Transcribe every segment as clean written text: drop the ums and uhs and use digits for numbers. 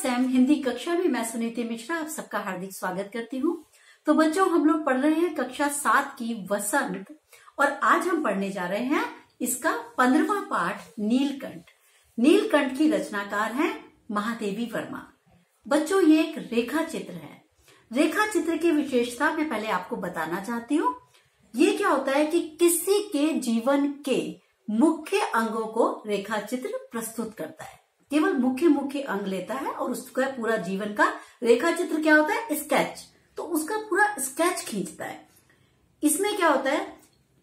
M Hindi कक्षा में मैं सुनीति मिश्रा आप सबका हार्दिक स्वागत करती हूँ। तो बच्चों, हम लोग पढ़ रहे हैं कक्षा 7 की वसंत, और आज हम पढ़ने जा रहे हैं इसका 15वां पाठ नीलकंठ। नीलकंठ की रचनाकार हैं महादेवी वर्मा। बच्चों, ये एक रेखा चित्र है। रेखा चित्र की विशेषता मैं पहले आपको बताना चाहती हूँ। ये क्या होता है कि किसी के जीवन के मुख्य अंगों को रेखा चित्र प्रस्तुत करता है। केवल मुख्य अंग लेता है और उसका पूरा जीवन का रेखा चित्र क्या होता है, स्केच। तो उसका पूरा स्केच खींचता है। इसमें क्या होता है,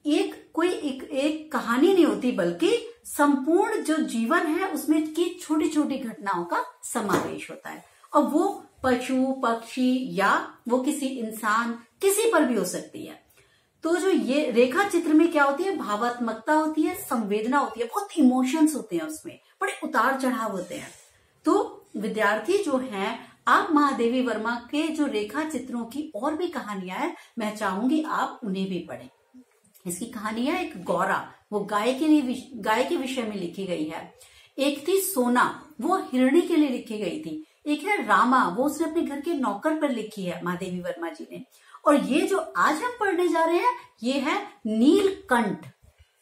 एक कहानी नहीं होती, बल्कि संपूर्ण जो जीवन है उसमें की छोटी छोटी घटनाओं का समावेश होता है। और वो पशु पक्षी या वो किसी इंसान, किसी पर भी हो सकती है। तो जो ये रेखा चित्र में क्या होती है, भावात्मकता होती है, संवेदना होती है, बहुत इमोशंस होते हैं, उसमें बड़े उतार चढ़ाव होते हैं। तो विद्यार्थी जो हैं, आप महादेवी वर्मा के जो रेखा चित्रों की और भी कहानियां हैं, मैं चाहूंगी आप उन्हें भी पढ़ें। इसकी कहानी है एक गौरा, वो गाय के विषय में लिखी गई है। एक थी सोना, वो हिरणी के लिए लिखी गई थी। एक है रामा, वो उसने अपने घर के नौकर पर लिखी है महादेवी वर्मा जी ने। और ये जो आज हम पढ़ने जा रहे हैं, ये है नीलकंठ।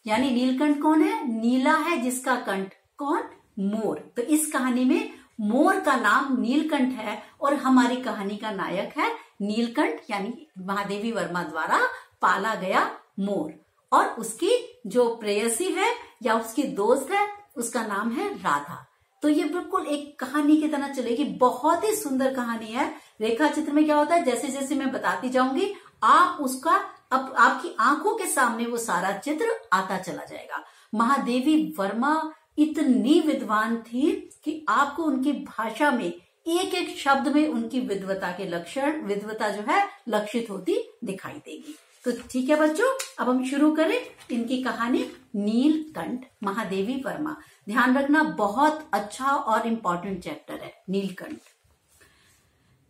यानी नीलकंठ कौन है, नीला है जिसका कंठ, कौन, मोर। तो इस कहानी में मोर का नाम नीलकंठ है और हमारी कहानी का नायक है नीलकंठ, यानी महादेवी वर्मा द्वारा पाला गया मोर। और उसकी जो प्रेयसी है या उसकी दोस्त है, उसका नाम है राधा। तो ये बिल्कुल एक कहानी की तरह चलेगी, बहुत ही सुंदर कहानी है। रेखा चित्र में क्या होता है, जैसे जैसे मैं बताती जाऊंगी, आप उसका आपकी आंखों के सामने वो सारा चित्र आता चला जाएगा। महादेवी वर्मा इतनी विद्वान थी कि आपको उनकी भाषा में एक एक शब्द में उनकी विद्वता के लक्षण, विद्वता जो है लक्षित होती दिखाई देगी। तो ठीक है बच्चों, अब हम शुरू करें इनकी कहानी नीलकंठ, महादेवी वर्मा। ध्यान रखना, बहुत अच्छा और इम्पोर्टेंट चैप्टर है नीलकंठ।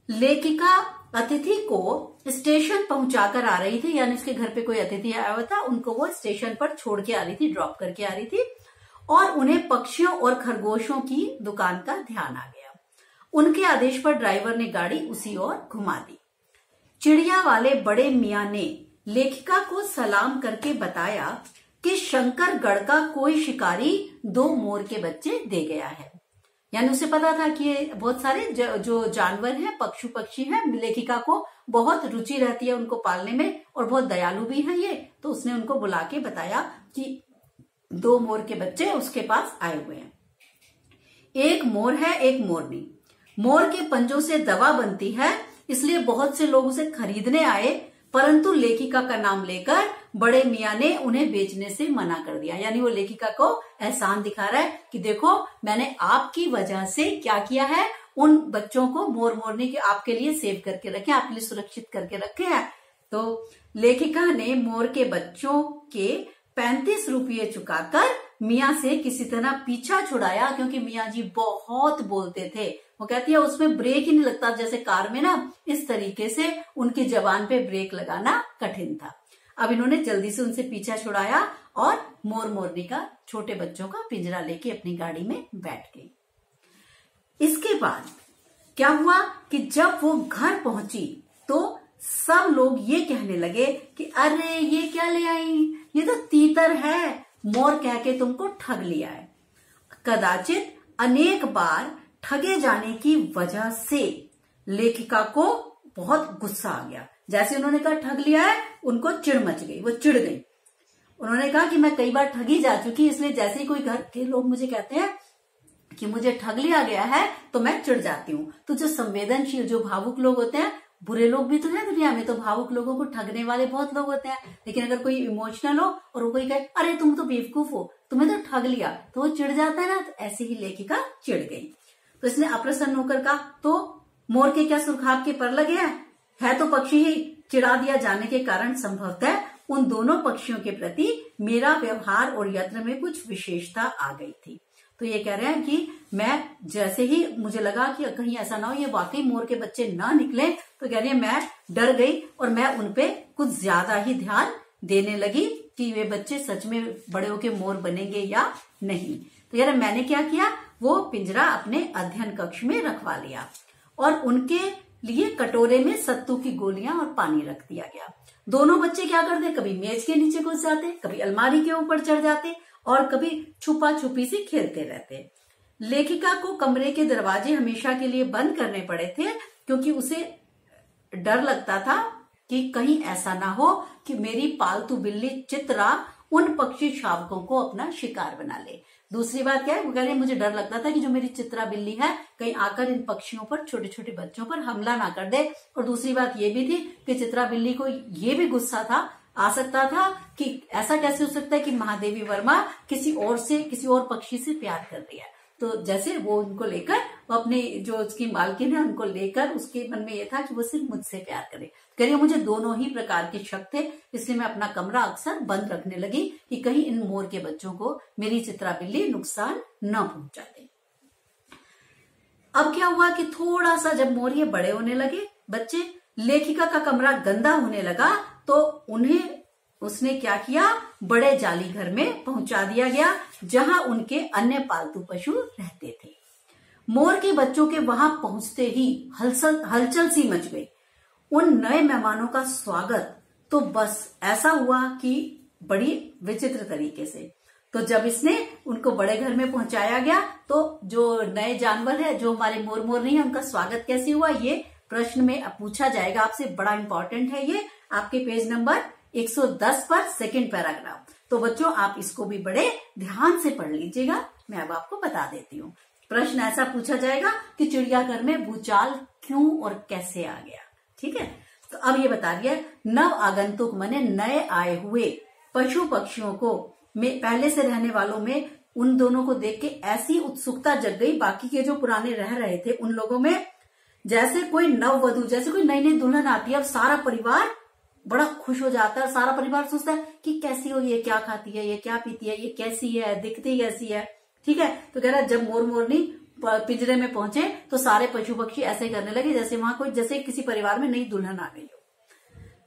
लेखिका अतिथि को स्टेशन पहुंचाकर आ रही थी, यानी उसके घर पे कोई अतिथि आया हुआ था, उनको वो स्टेशन पर छोड़ के आ रही थी, ड्रॉप करके आ रही थी। और उन्हें पक्षियों और खरगोशों की दुकान का ध्यान आ गया। उनके आदेश पर ड्राइवर ने गाड़ी उसी ओर घुमा दी। चिड़िया वाले बड़े मियाँ ने लेखिका को सलाम करके बताया कि शंकरगढ़ का कोई शिकारी 2 मोर के बच्चे दे गया है। यानी उसे पता था कि ये बहुत सारे जो जानवर हैं, पशु पक्षी हैं, लेखिका को बहुत रुचि रहती है उनको पालने में और बहुत दयालु भी हैं ये। तो उसने उनको बुला के बताया कि 2 मोर के बच्चे उसके पास आए हुए हैं। एक मोर है, एक मोरनी। मोर के पंजों से दवा बनती है, इसलिए बहुत से लोग उसे खरीदने आए, परंतु लेखिका का नाम लेकर बड़े मियाँ ने उन्हें बेचने से मना कर दिया। यानी वो लेखिका को एहसान दिखा रहा है कि देखो, मैंने आपकी वजह से क्या किया है, उन बच्चों को, मोर मोरनी के आपके लिए सेव करके रखे, आपके लिए सुरक्षित करके रखे हैं। तो लेखिका ने मोर के बच्चों के 35 रुपये चुकाकर मियाँ से किसी तरह पीछा छुड़ाया, क्योंकि मियाँ जी बहुत बोलते थे। वो कहती है उसमें ब्रेक ही नहीं लगता, जैसे कार में ना, इस तरीके से उनकी जबान पे ब्रेक लगाना कठिन था। अब इन्होंने जल्दी से उनसे पीछा छुड़ाया और मोर मोरनी का, छोटे बच्चों का पिंजरा लेके अपनी गाड़ी में बैठ गई। इसके बाद क्या हुआ कि जब वो घर पहुंची तो सब लोग ये कहने लगे कि अरे ये क्या ले आई, ये तो तीतर है, मोर कह के तुमको ठग लिया है। कदाचित अनेक बार ठगे जाने की वजह से लेखिका को बहुत गुस्सा आ गया। जैसे उन्होंने कहा ठग लिया है, उनको चिढ़ मच गई, वो चिढ़ गई। उन्होंने कहा कि मैं कई बार ठगी जा चुकी, इसलिए जैसे ही कोई घर के लोग मुझे कहते हैं कि मुझे ठग लिया गया है तो मैं चिढ़ जाती हूँ। तो जो संवेदनशील, जो भावुक लोग होते हैं, बुरे लोग भी तो है दुनिया में, तो भावुक लोगों को ठगने वाले बहुत लोग होते हैं। लेकिन अगर कोई इमोशनल हो और वो कोई कहे अरे तुम तो बेवकूफ हो, तुम्हें तो ठग लिया, तो वो चिढ़ जाता है ना। तो ऐसे ही लेखिका चिढ़ गई। तो इसने अप्रसन्न होकर कहा, तो मोर के क्या सुरखाब के पर लगे है तो पक्षी ही, चिढ़ा दिया जाने के कारण संभवतः उन दोनों पक्षियों के प्रति मेरा व्यवहार और यत्न में कुछ विशेषता आ गई थी। तो ये कह रहे हैं कि मैं जैसे ही मुझे लगा कि कहीं ऐसा ना हो ये वाकई मोर के बच्चे ना निकले, तो कह रही है मैं डर गई और मैं उनपे कुछ ज्यादा ही ध्यान देने लगी कि वे बच्चे सच में बड़े होके मोर बनेंगे या नहीं। तो यार मैंने क्या किया, वो पिंजरा अपने अध्ययन कक्ष में रखवा लिया और उनके लिए कटोरे में सत्तू की गोलियां और पानी रख दिया गया। दोनों बच्चे क्या करते, कभी मेज के नीचे घुस जाते, कभी अलमारी के ऊपर चढ़ जाते और कभी छुपा छुपी से खेलते रहते। लेखिका को कमरे के दरवाजे हमेशा के लिए बंद करने पड़े थे क्योंकि उसे डर लगता था कि कहीं ऐसा ना हो कि मेरी पालतू बिल्ली चित्रा उन पक्षी शावकों को अपना शिकार बना ले। दूसरी बात क्या है, वो कह रहे मुझे डर लगता था कि जो मेरी चित्रा बिल्ली है कहीं आकर इन पक्षियों पर, छोटे छोटे बच्चों पर हमला ना कर दे। और दूसरी बात ये भी थी कि चित्रा बिल्ली को ये भी गुस्सा आ सकता था कि ऐसा कैसे हो सकता है कि महादेवी वर्मा किसी और पक्षी से प्यार कर रही है। तो जैसे वो उनको लेकर, वो अपने जो उसकी मालकिन है उनको लेकर, उसके मन में ये था कि वो सिर्फ मुझसे प्यार करे। करिए मुझे दोनों ही प्रकार के शक थे, इसलिए मैं अपना कमरा अक्सर बंद रखने लगी कि कहीं इन मोर के बच्चों को मेरी चित्रा बिल्ली नुकसान न पहुंचा दे। अब क्या हुआ कि थोड़ा सा जब मोर ये बड़े होने लगे बच्चे, लेखिका का कमरा गंदा होने लगा तो उसने क्या किया, बड़े जाली घर में पहुंचा दिया गया जहां उनके अन्य पालतू पशु रहते थे। मोर के बच्चों के वहां पहुंचते ही हलचल सी मच गई। उन नए मेहमानों का स्वागत तो बस ऐसा हुआ कि बड़ी विचित्र तरीके से। तो जब इसने उनको बड़े घर में पहुंचाया गया तो जो नए जानवर है, जो हमारे मोरनी है, उनका स्वागत कैसे हुआ, ये प्रश्न में पूछा जाएगा आपसे। बड़ा इंपॉर्टेंट है ये, आपके पेज नंबर 110 पर सेकंड पैराग्राफ। तो बच्चों आप इसको भी बड़े ध्यान से पढ़ लीजिएगा। मैं अब आपको बता देती हूँ। प्रश्न ऐसा पूछा जाएगा कि चिड़ियाघर में भूचाल क्यों और कैसे आ गया। ठीक है, तो अब ये बता दिया, नव आगंतुक माने नए आए हुए पशु पक्षियों को में पहले से रहने वालों में उन दोनों को देख के ऐसी उत्सुकता जग गई, बाकी के जो पुराने रह रहे थे उन लोगों में, जैसे कोई नववधू, जैसे कोई नई नई दुल्हन आती है। अब सारा परिवार बड़ा खुश हो जाता है, सारा परिवार सोचता है कि कैसी हो, ये क्या खाती है, ये क्या पीती है, ये कैसी है, दिखती कैसी है। ठीक है, तो कह रहा है जब मोरनी पिंजरे में पहुंचे तो सारे पशु पक्षी ऐसे करने लगे जैसे वहां कोई, जैसे किसी परिवार में नई दुल्हन आ गई हो।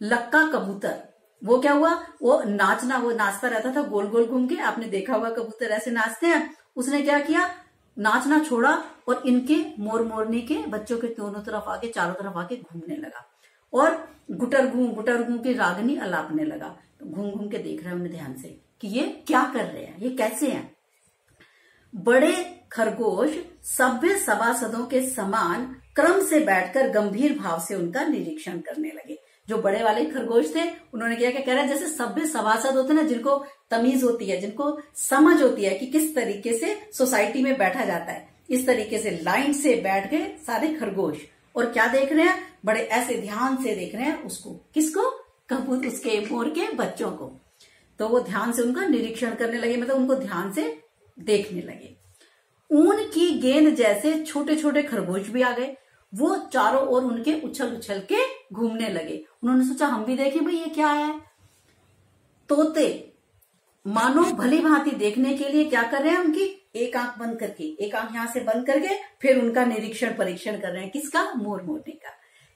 लक्का कबूतर, वो क्या हुआ, वो नाचता रहता था गोल गोल घूम के। आपने देखा हुआ कबूतर ऐसे नाचते हैं। उसने क्या किया, नाचना छोड़ा और इनके मोरनी के बच्चों के दोनों तरफ आके, चारों तरफ आके घूमने लगा और गुटर घूम की रागनी अलापने लगा। तो घूम घूम के देख रहे हैं उन्हें ध्यान से कि ये क्या कर रहे हैं, ये कैसे हैं। बड़े खरगोश सभ्य सभासदों के समान क्रम से बैठकर गंभीर भाव से उनका निरीक्षण करने लगे। जो बड़े वाले खरगोश थे उन्होंने क्या कह रहा है, जैसे सभ्य सभासद होते ना, जिनको तमीज होती है, जिनको समझ होती है कि किस तरीके से सोसाइटी में बैठा जाता है, इस तरीके से लाइन से बैठ गए सारे खरगोश। और क्या देख रहे हैं, बड़े ऐसे ध्यान से देख रहे हैं उसको, किसको, कबूतर, उसके मोर के बच्चों को। तो वो ध्यान से उनका निरीक्षण करने लगे, मतलब उनको ध्यान से देखने लगे। ऊन की गेंद जैसे छोटे छोटे खरगोश भी आ गए। वो चारों ओर उनके उछल उछल के घूमने लगे। उन्होंने सोचा हम भी देखें भाई ये क्या है। तोते मानो भली भांति देखने के लिए क्या कर रहे हैं, उनकी एक आंख बंद करके, एक आंख यहां से बंद करके फिर उनका निरीक्षण परीक्षण कर रहे हैं, किसका, मोरनी का।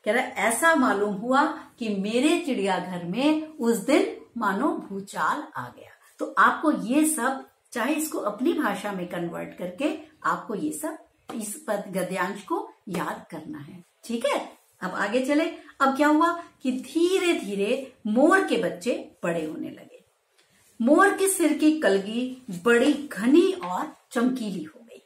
कह रहा है ऐसा मालूम हुआ कि मेरे चिड़ियाघर में उस दिन मानो भूचाल आ गया। तो आपको ये सब, चाहे इसको अपनी भाषा में कन्वर्ट करके आपको ये सब, इस गद्यांश को याद करना है। ठीक है, अब आगे चले। अब क्या हुआ कि धीरे धीरे मोर के बच्चे बड़े होने लगे। मोर के सिर की कलगी बड़ी घनी और चमकीली हो गई।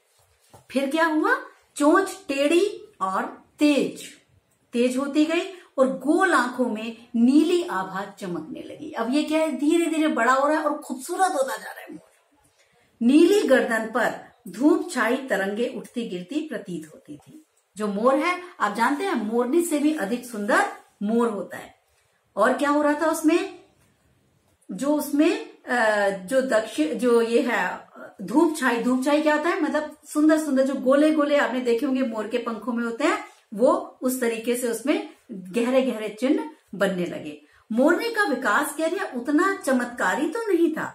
फिर क्या हुआ, चोंच टेढ़ी और तेज होती गई और गोल आंखों में नीली आभा चमकने लगी। अब ये क्या है, धीरे धीरे बड़ा हो रहा है और खूबसूरत होता जा रहा है मोर। नीली गर्दन पर धूप छाई तरंगे उठती गिरती प्रतीत होती थी। जो मोर है आप जानते हैं, मोरनी से भी अधिक सुंदर मोर होता है। और क्या हो रहा था उसमें, जो ये है धूप छाई क्या होता है, मतलब सुंदर सुंदर जो गोले गोले आपने देखे होंगे मोर के पंखों में होते हैं, वो उस तरीके से उसमें गहरे गहरे चिन्ह बनने लगे। मोरनी का विकास कह रही उतना चमत्कारी तो नहीं था,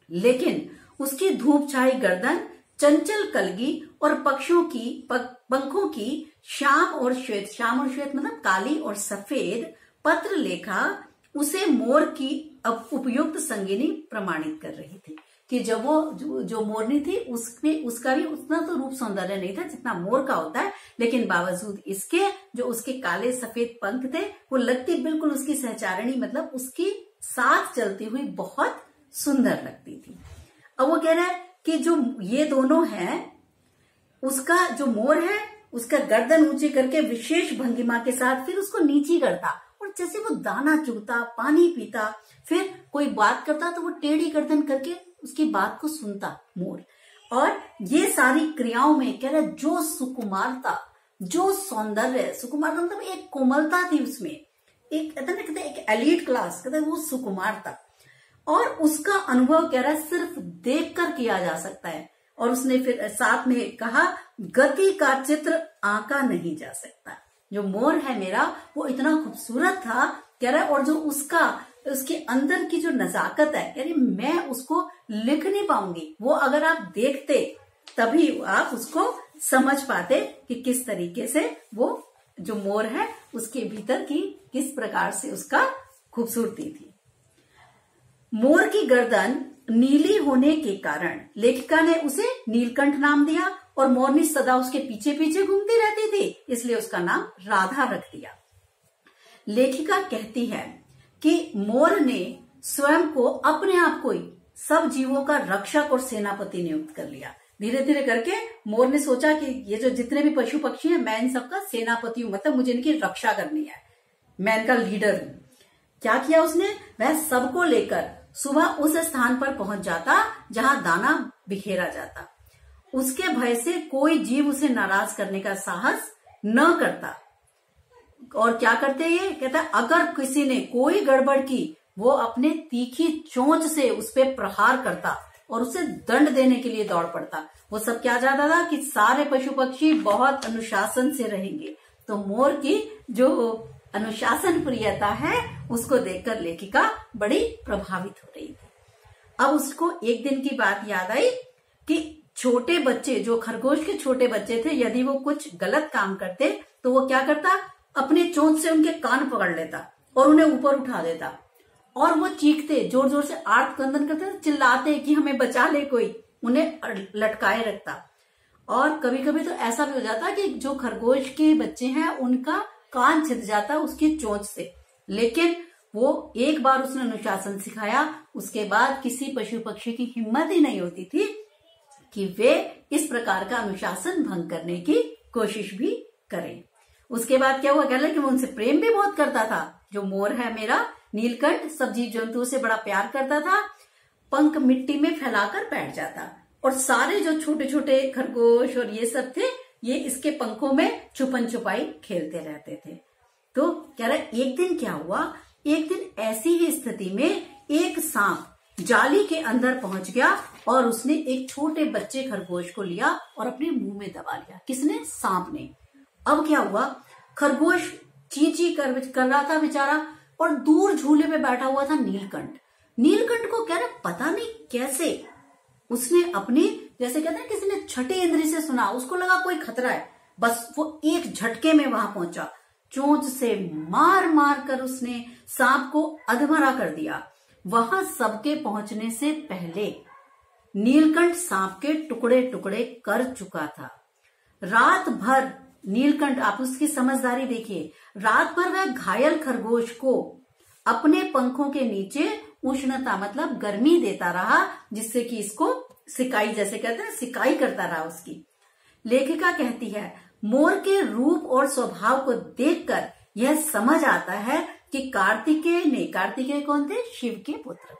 लेकिन उसकी धूप छाई गर्दन, चंचल कलगी और पंखों की श्याम और श्वेत मतलब काली और सफेद पत्र लेखा उसे मोर की उपयुक्त संगिनी प्रमाणित कर रही थी। कि जब वो जो मोरनी थी उसमें उसका भी उतना तो रूप सौंदर्य नहीं था जितना मोर का होता है, लेकिन बावजूद इसके जो उसके काले सफेद पंख थे वो लगती बिल्कुल उसकी सहचारिणी, मतलब उसकी साथ चलती हुई बहुत सुंदर लगती थी। अब वो कह रहा है कि जो ये दोनों हैं, उसका जो मोर है उसका गर्दन ऊंची करके विशेष भंगिमा के साथ फिर उसको नीची करता, और जैसे वो दाना चुगता, पानी पीता, फिर कोई बात करता तो वो टेढ़ी गर्दन करके उसकी बात को सुनता मोर। और ये सारी क्रियाओं में कह रहे जो सुकुमारता, जो सौंदर्य, सुकुमारता मतलब एक कोमलता थी उसमें, एक कहते एक एलीट क्लास, कहते वो सुकुमारता, और उसका अनुभव कह रहा है सिर्फ देखकर किया जा सकता है। और उसने फिर साथ में कहा गति का चित्र आंका नहीं जा सकता। जो मोर है मेरा वो इतना खूबसूरत था कह रहा है, और जो उसके अंदर की जो नजाकत है कह रही मैं उसको लिख नहीं पाऊंगी, वो अगर आप देखते तभी आप उसको समझ पाते कि किस तरीके से वो जो मोर है उसके भीतर की किस प्रकार से उसका खूबसूरती थी। मोर की गर्दन नीली होने के कारण लेखिका ने उसे नीलकंठ नाम दिया, और मोरनी सदा उसके पीछे पीछे घूमती रहती थी, इसलिए उसका नाम राधा रख दिया। लेखिका कहती है कि मोर ने स्वयं को अपने आप को ही सब जीवों का रक्षक और सेनापति नियुक्त कर लिया। धीरे धीरे करके मोर ने सोचा कि ये जो जितने भी पशु पक्षी हैं मैं इन सबका सेनापति हूं, मतलब मुझे इनकी रक्षा करनी है, मैं इनका लीडर हूं। क्या किया उसने, वह सबको लेकर सुबह उस स्थान पर पहुंच जाता जहां दाना बिखेरा जाता। उसके भय से कोई जीव उसे नाराज करने का साहस न करता। और क्या करते ये, कहता है अगर किसी ने कोई गड़बड़ की वो अपने तीखी चोंच से उस पर प्रहार करता और उसे दंड देने के लिए दौड़ पड़ता। वो सब क्या चाहता था कि सारे पशु पक्षी बहुत अनुशासन से रहेंगे। तो मोर की जो अनुशासन प्रियता है उसको देखकर लेखिका बड़ी प्रभावित हो रही थी। अब उसको एक दिन की बात याद आई कि छोटे बच्चे, जो खरगोश के छोटे बच्चे थे, यदि वो कुछ गलत काम करते तो वो क्या करता, अपने चोंच से उनके कान पकड़ लेता और उन्हें ऊपर उठा देता, और वो चीखते, जोर जोर से आर्त क्रंदन करते, चिल्लाते कि हमें बचा ले कोई, उन्हें लटकाए रखता। और कभी कभी तो ऐसा भी हो जाता कि जो खरगोश के बच्चे हैं उनका कान छिद जाता उसकी चोंच से, लेकिन वो एक बार उसने अनुशासन सिखाया, उसके बाद किसी पशु पक्षी की हिम्मत ही नहीं होती थी कि वे इस प्रकार का अनुशासन भंग करने की कोशिश भी करें। उसके बाद क्या हुआ, कह कि वो उनसे प्रेम भी बहुत करता था। जो मोर है मेरा नीलकंठ सब जीव जंतुओं से बड़ा प्यार करता था, पंख मिट्टी में फैलाकर बैठ जाता, और सारे जो छोटे छोटे खरगोश और ये सब थे ये इसके पंखों में छुपन छुपाई खेलते रहते थे। तो कह रहा एक दिन क्या हुआ, एक दिन ऐसी ही स्थिति में एक सांप जाली के अंदर पहुंच गया और उसने एक छोटे बच्चे खरगोश को लिया और अपने मुंह में दबा लिया। किसने, सांप ने। अब क्या हुआ, खरगोश ची ची कर रहा था बेचारा, और दूर झूले पे बैठा हुआ था नीलकंठ। नीलकंठ को कह रहा पता नहीं कैसे उसने अपनी, जैसे कहते हैं किसी ने छठी इंद्री से सुना, उसको लगा कोई खतरा है, बस वो एक झटके में वहां पहुंचा, चोंच से मार मार कर उसने सांप को अधमरा कर दिया। वहां सबके पहुंचने से पहले नीलकंठ सांप के टुकड़े टुकड़े कर चुका था। रात भर नीलकंठ, आप उसकी समझदारी देखिए, रात भर वह घायल खरगोश को अपने पंखों के नीचे उष्णता मतलब गर्मी देता रहा, जिससे कि इसको सिकाई, जैसे कहते हैं सिकाई करता रहा उसकी। लेखिका कहती है मोर के रूप और स्वभाव को देखकर यह समझ आता है कि कार्तिकेय कौन थे, शिव के पुत्र,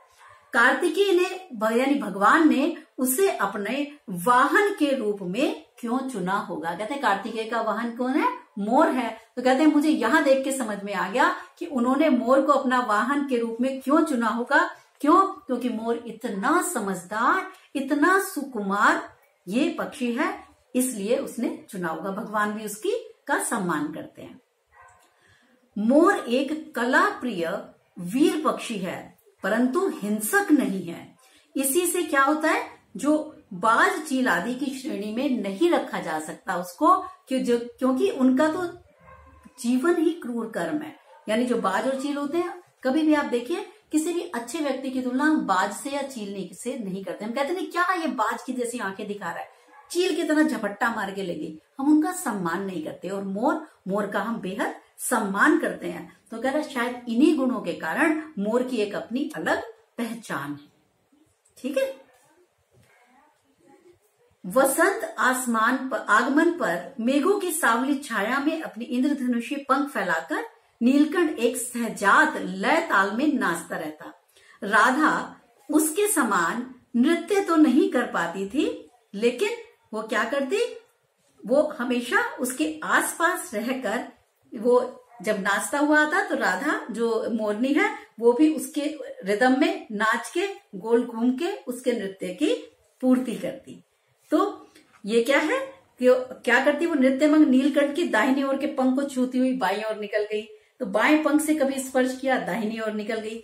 कार्तिकेय ने यानी भगवान ने उसे अपने वाहन के रूप में क्यों चुना होगा। कहते हैं कार्तिकेय का वाहन कौन है, मोर है। तो कहते हैं मुझे यहां देख के समझ में आ गया कि उन्होंने मोर को अपना वाहन के रूप में क्यों चुना होगा। क्यों, क्योंकि मोर इतना समझदार, इतना सुकुमार ये पक्षी है, इसलिए उसने चुना होगा। भगवान भी उसकी का सम्मान करते हैं। मोर एक कला प्रिय वीर पक्षी है, परंतु हिंसक नहीं है। इसी से क्या होता है, जो बाज चील आदि की श्रेणी में नहीं रखा जा सकता उसको, क्योंकि उनका तो जीवन ही क्रूर कर्म है। यानी जो बाज और चील होते हैं, कभी भी आप देखिए किसी भी अच्छे व्यक्ति की तुलना हम बाज से या चील से नहीं करते। हम कहते नहीं क्या ये बाज की जैसी आंखें दिखा रहा है, चील की तरह झपट्टा मार के लगी, हम उनका सम्मान नहीं करते। और मोर का हम बेहद सम्मान करते हैं। तो कह रहा है शायद इन्हीं गुणों के कारण मोर की एक अपनी अलग पहचान है। ठीक है। वसंत आगमन पर मेघों की सावली छाया में अपनी इंद्रधनुषी पंख फैलाकर नीलकंठ एक सहजात लय ताल में नाचता रहता। राधा उसके समान नृत्य तो नहीं कर पाती थी, लेकिन वो क्या करती, वो हमेशा उसके आसपास रहकर, वो जब नाचता हुआ आता तो राधा जो मोरनी है वो भी उसके रिदम में नाच के गोल घूम के उसके नृत्य की पूर्ति करती। तो ये क्या है कि क्या करती, वो नृत्यमंग नीलकंठ की दाहिनी ओर के पंख को छूती हुई बाईं ओर निकल गई, तो बाएं पंख से कभी स्पर्श किया, दाहिनी ओर निकल गई।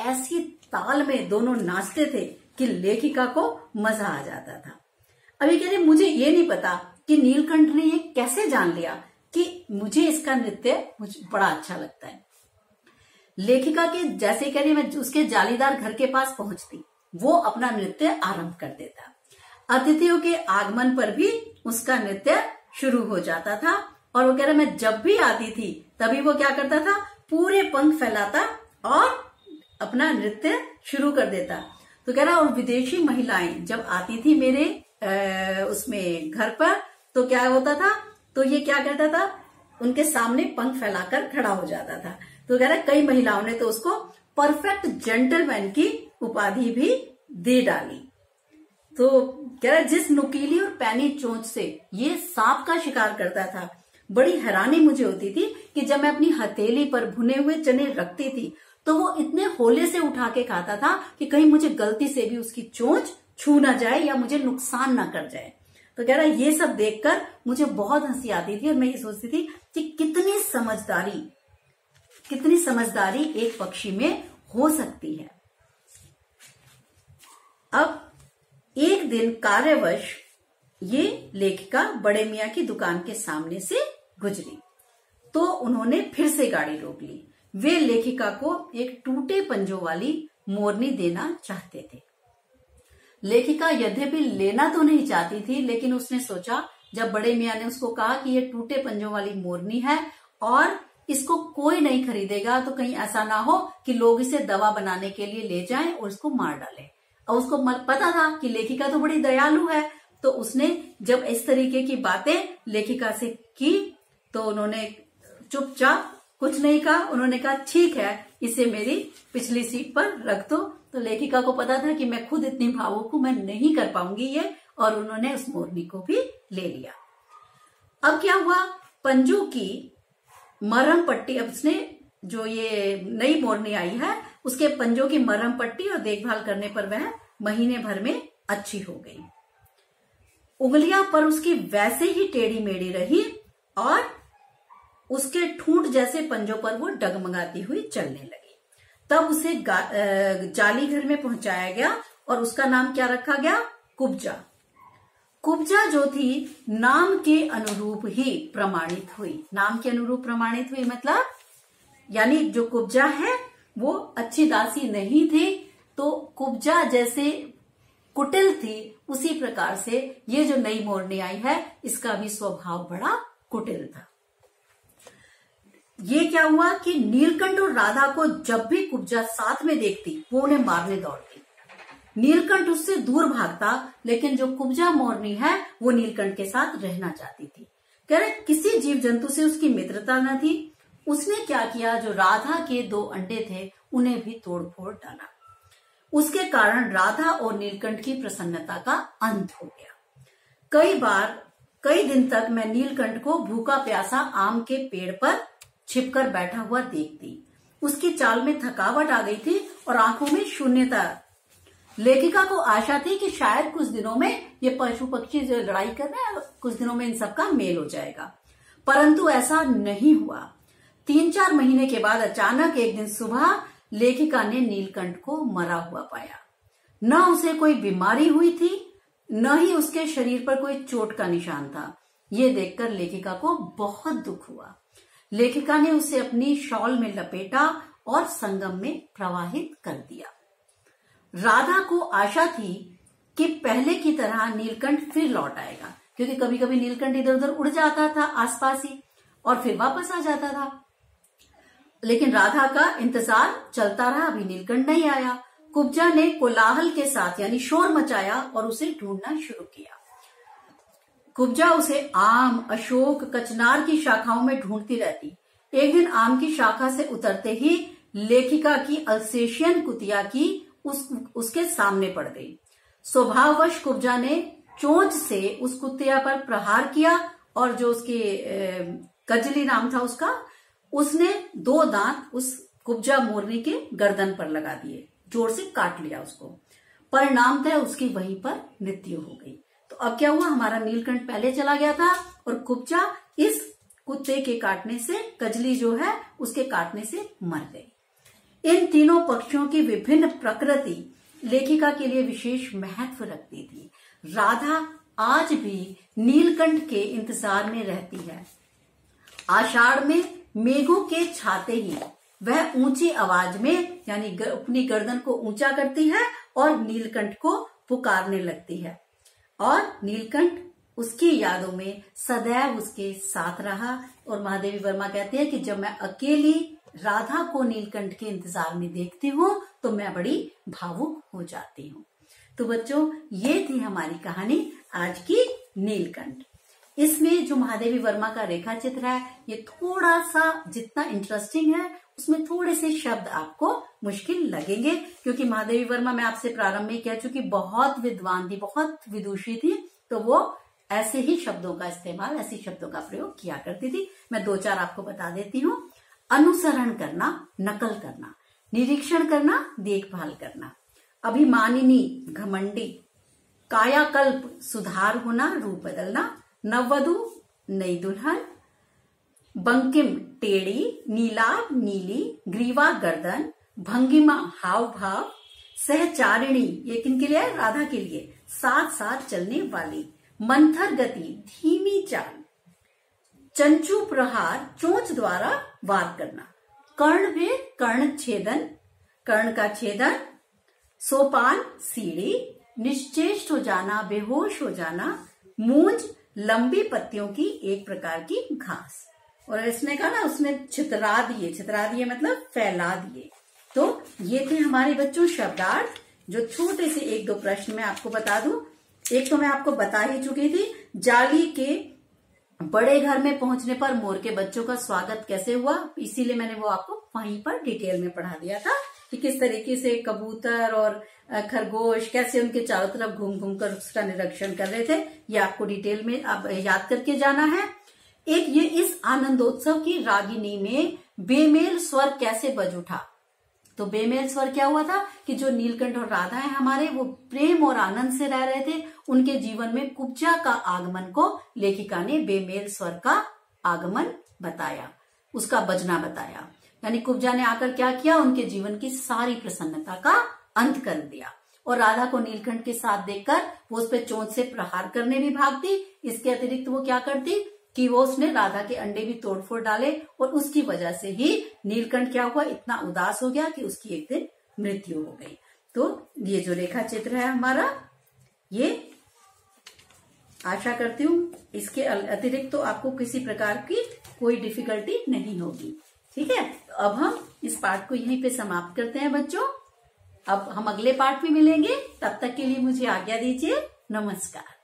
ऐसी ताल में दोनों नाचते थे कि लेखिका को मजा आ जाता था। अभी कह रहे मुझे ये नहीं पता कि नीलकंठ ने ये कैसे जान लिया कि मुझे इसका नृत्य मुझे बड़ा अच्छा लगता है। लेखिका के जैसे कह रही मैं उसके जालीदार घर के पास पहुंचती, वो अपना नृत्य आरंभ कर देता। अतिथियों के आगमन पर भी उसका नृत्य शुरू हो जाता था। और वो कह रहा मैं जब भी आती थी तभी वो क्या करता था, पूरे पंख फैलाता और अपना नृत्य शुरू कर देता। तो कह रहा और विदेशी महिलाएं जब आती थी मेरे उसमें घर पर तो क्या होता था, तो ये क्या करता था, उनके सामने पंख फैलाकर खड़ा हो जाता था। तो कह रहा कई महिलाओं ने तो उसको परफेक्ट जेंटलमैन की उपाधि भी दे डाली। तो कह रहा जिस नुकीली और पैनी चोंच से ये सांप का शिकार करता था, बड़ी हैरानी मुझे होती थी कि जब मैं अपनी हथेली पर भुने हुए चने रखती थी तो वो इतने होले से उठा के खाता था कि कहीं मुझे गलती से भी उसकी चोंच छू ना जाए या मुझे नुकसान ना कर जाए। तो कह रहा ये सब देखकर मुझे बहुत हंसी आती थी और मैं ये सोचती थी कि कितनी समझदारी एक पक्षी में हो सकती है। अब एक दिन कार्यवश ये लेखिका बड़े मियाँ की दुकान के सामने से गुजरी तो उन्होंने फिर से गाड़ी रोक ली। वे लेखिका को एक टूटे पंजों वाली मोरनी देना चाहते थे। लेखिका यद्यपि लेना तो नहीं चाहती थी, लेकिन उसने सोचा जब बड़े मियाँ ने उसको कहा कि ये टूटे पंजों वाली मोरनी है और इसको कोई नहीं खरीदेगा, तो कहीं ऐसा ना हो कि लोग इसे दवा बनाने के लिए ले जाएं और इसको मार डालें। और उसको पता था कि लेखिका तो बड़ी दयालु है, तो उसने जब इस तरीके की बातें लेखिका से की तो उन्होंने चुपचाप कुछ नहीं कहा। उन्होंने कहा ठीक है, इसे मेरी पिछली सीट पर रख दो। तो लेखिका को पता था कि मैं खुद इतनी भावुक हूं, मैं नहीं कर पाऊंगी ये, और उन्होंने उस मोरनी को भी ले लिया। अब क्या हुआ, पंजों की मरहम पट्टी, अब उसने जो ये नई मोरनी आई है उसके पंजों की मरहम पट्टी और देखभाल करने पर वह महीने भर में अच्छी हो गई। उंगलियां पर उसकी वैसे ही टेढ़ी मेढ़ी रही और उसके ठूंठ जैसे पंजों पर वो डगमगाती हुई चलने लगी। तब उसे जाली घर में पहुंचाया गया और उसका नाम क्या रखा गया, कुब्जा। कुब्जा जो थी नाम के अनुरूप ही प्रमाणित हुई। नाम के अनुरूप प्रमाणित हुई मतलब यानी जो कुब्जा है वो अच्छी दासी नहीं थी, तो कुब्जा जैसे कुटिल थी उसी प्रकार से ये जो नई मोरनी आई है इसका भी स्वभाव बड़ा कुटिल था। ये क्या हुआ कि नीलकंठ और राधा को जब भी कुब्जा साथ में देखती वो उन्हें मारने दौड़ती। नीलकंठ उससे दूर भागता, लेकिन जो कुब्जा मोरनी है वो नीलकंठ के साथ रहना चाहती थी। कह रहे किसी जीव जंतु से उसकी मित्रता न थी। उसने क्या किया, जो राधा के 2 अंडे थे उन्हें भी तोड़ फोड़ डाला। उसके कारण राधा और नीलकंठ की प्रसन्नता का अंत हो गया। कई दिन तक मैं नीलकंठ को भूखा प्यासा आम के पेड़ पर छिपकर बैठा हुआ देखती। उसकी चाल में थकावट आ गई थी और आंखों में शून्यता। लेखिका को आशा थी कि शायद कुछ दिनों में ये पशु पक्षी जो लड़ाई कर रहे हैं कुछ दिनों में इन सबका मेल हो जाएगा, परंतु ऐसा नहीं हुआ। 3-4 महीने के बाद अचानक एक दिन सुबह लेखिका ने नीलकंठ को मरा हुआ पाया। न उसे कोई बीमारी हुई थी, न ही उसके शरीर पर कोई चोट का निशान था। ये देखकर लेखिका को बहुत दुख हुआ। लेखिका ने उसे अपनी शॉल में लपेटा और संगम में प्रवाहित कर दिया। राधा को आशा थी कि पहले की तरह नीलकंठ फिर लौट आएगा, क्योंकि कभी कभी नीलकंठ इधर उधर उड़ जाता था आसपास ही और फिर वापस आ जाता था। लेकिन राधा का इंतजार चलता रहा, अभी नीलकंठ नहीं आया। कुब्जा ने कोलाहल के साथ यानी शोर मचाया और उसे ढूंढना शुरू किया। कुब्जा उसे आम, अशोक, कचनार की शाखाओं में ढूंढती रहती। एक दिन आम की शाखा से उतरते ही लेखिका की अल्सेशियन कुतिया की उसके सामने पड़ गई। स्वभाववश कुब्जा ने चोंच से उस कुतिया पर प्रहार किया और जो उसके कजली नाम था उसने 2 दांत उस कुब्जा मोरनी के गर्दन पर लगा दिए, जोर से काट लिया उसको। परिणामतः उसकी वहीं पर मृत्यु हो गई। तो अब क्या हुआ, हमारा नीलकंठ पहले चला गया था और कुब्जा इस कुत्ते के काटने से, कजली जो है उसके काटने से मर गई। इन तीनों पक्षियों की विभिन्न प्रकृति लेखिका के लिए विशेष महत्व रखती थी। राधा आज भी नीलकंठ के इंतजार में रहती है। आषाढ़ में मेघों के छाते ही वह ऊंची आवाज में यानी अपनी गर्दन को ऊंचा करती है और नीलकंठ को पुकारने लगती है, और नीलकंठ उसकी यादों में सदैव उसके साथ रहा। और महादेवी वर्मा कहती है कि जब मैं अकेली राधा को नीलकंठ के इंतजार में देखती हूँ तो मैं बड़ी भावुक हो जाती हूँ। तो बच्चों, ये थी हमारी कहानी आज की नीलकंठ। इसमें जो महादेवी वर्मा का रेखा चित्र है ये थोड़ा सा जितना इंटरेस्टिंग है उसमें थोड़े से शब्द आपको मुश्किल लगेंगे, क्योंकि महादेवी वर्मा मैं आपसे प्रारंभ में कह चुकी बहुत विद्वान थी, बहुत विदुषी थी, तो वो ऐसे ही शब्दों का इस्तेमाल, ऐसे शब्दों का प्रयोग किया करती थी। मैं 2-4 आपको बता देती हूँ। अनुसरण करना, नकल करना, निरीक्षण करना, देखभाल करना, अभिमानिनी, घमंडी, कायाकल्प, सुधार होना, रूप बदलना, नववधु, नई दुल्हन, बंकिम, टेढ़ी, नीलाभ, नीली, ग्रीवा, गर्दन, भंगिमा, हाव भाव, सहचारिणी, ये किनके लिए है, राधा के लिए, साथ साथ चलने वाली, मंथर गति, धीमी चाल, चंचू प्रहार, चोंच द्वारा वार करना, कर्ण भेद, कर्ण छेदन, कर्ण का छेदन, सोपान, सीढ़ी, निश्चेष्ट हो जाना, बेहोश हो जाना, मूंज, लंबी पत्तियों की एक प्रकार की घास। और इसने कहा ना उसने छितरा दिए मतलब फैला दिए। तो ये थे हमारे बच्चों शब्दार्थ, जो छोटे से 1-2 प्रश्न मैं आपको बता दूं। एक तो मैं आपको बता ही चुकी थी, जाली के बड़े घर में पहुंचने पर मोर के बच्चों का स्वागत कैसे हुआ, इसीलिए मैंने वो आपको वहीं पर डिटेल में पढ़ा दिया था कि किस तरीके से कबूतर और खरगोश कैसे उनके चारों तरफ घूम घूम कर उसका निरीक्षण कर रहे थे। ये आपको डिटेल में अब याद करके जाना है। एक ये इस आनंदोत्सव की रागिनी में बेमेल स्वर कैसे बज उठा। तो बेमेल स्वर क्या हुआ था कि जो नीलकंठ और राधा है हमारे, वो प्रेम और आनंद से रह रहे थे, उनके जीवन में कुब्जा का आगमन को लेखिका ने बेमेल स्वर का आगमन बताया, उसका बजना बताया। यानी कुब्जा ने आकर क्या किया, उनके जीवन की सारी प्रसन्नता का अंत कर दिया। और राधा को नीलकंठ के साथ देखकर वो उस पर चोंच से प्रहार करने भी भागती। इसके अतिरिक्त वो क्या करती कि वो उसने राधा के अंडे भी तोड़फोड़ डाले, और उसकी वजह से ही नीलकंठ क्या हुआ, इतना उदास हो गया कि उसकी एक दिन मृत्यु हो गई। तो ये जो रेखा चित्र है हमारा, ये आशा करती हूँ इसके अतिरिक्त तो आपको किसी प्रकार की कोई डिफिकल्टी नहीं होगी। ठीक है, तो अब हम इस पाठ को यहीं पे समाप्त करते हैं बच्चों। अब हम अगले पाठ में मिलेंगे, तब तक के लिए मुझे आज्ञा दीजिए। नमस्कार।